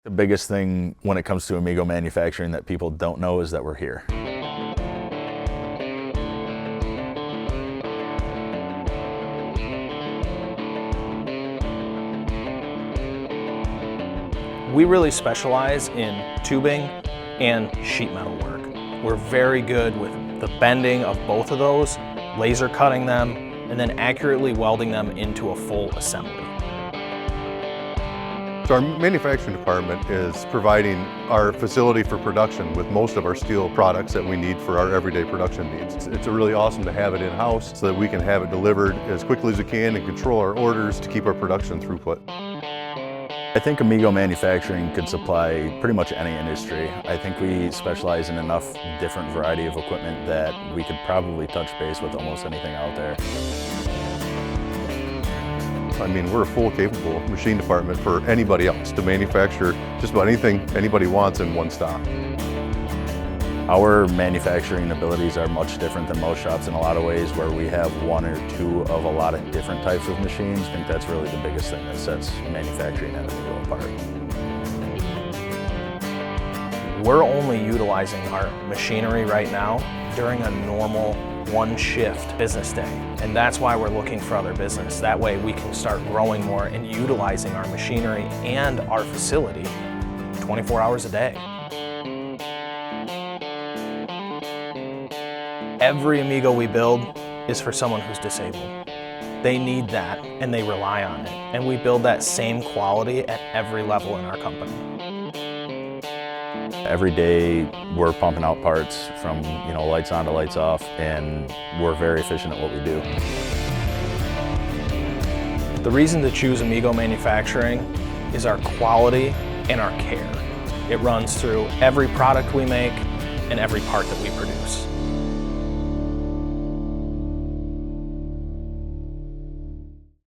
The biggest thing when it comes to Amigo Manufacturing that people don't know is that we're here. We really specialize in tubing and sheet metal work. We're very good with the bending of both of those, laser cutting them, and then accurately welding them into a full assembly. So our manufacturing department is providing our facility for production with most of our steel products that we need for our everyday production needs. It's really awesome to have it in-house so that we can have it delivered as quickly as we can and control our orders to keep our production throughput. I think Amigo Manufacturing could supply pretty much any industry. I think we specialize in enough different variety of equipment that we could probably touch base with almost anything out there. I mean, we're a full capable machine department for anybody else to manufacture just about anything anybody wants in one stop. Our manufacturing abilities are much different than most shops in a lot of ways, where we have one or two of a lot of different types of machines. I think that's really the biggest thing that sets manufacturing at Amigo apart. We're only utilizing our machinery right now during a normal one-shift business day, and that's why we're looking for other business. That way we can start growing more and utilizing our machinery and our facility 24 hours a day. Every Amigo we build is for someone who's disabled. They need that and they rely on it, and we build that same quality at every level in our company. Every day we're pumping out parts from lights on to lights off, and we're very efficient at what we do. The reason to choose Amigo Manufacturing is our quality and our care. It runs through every product we make and every part that we produce.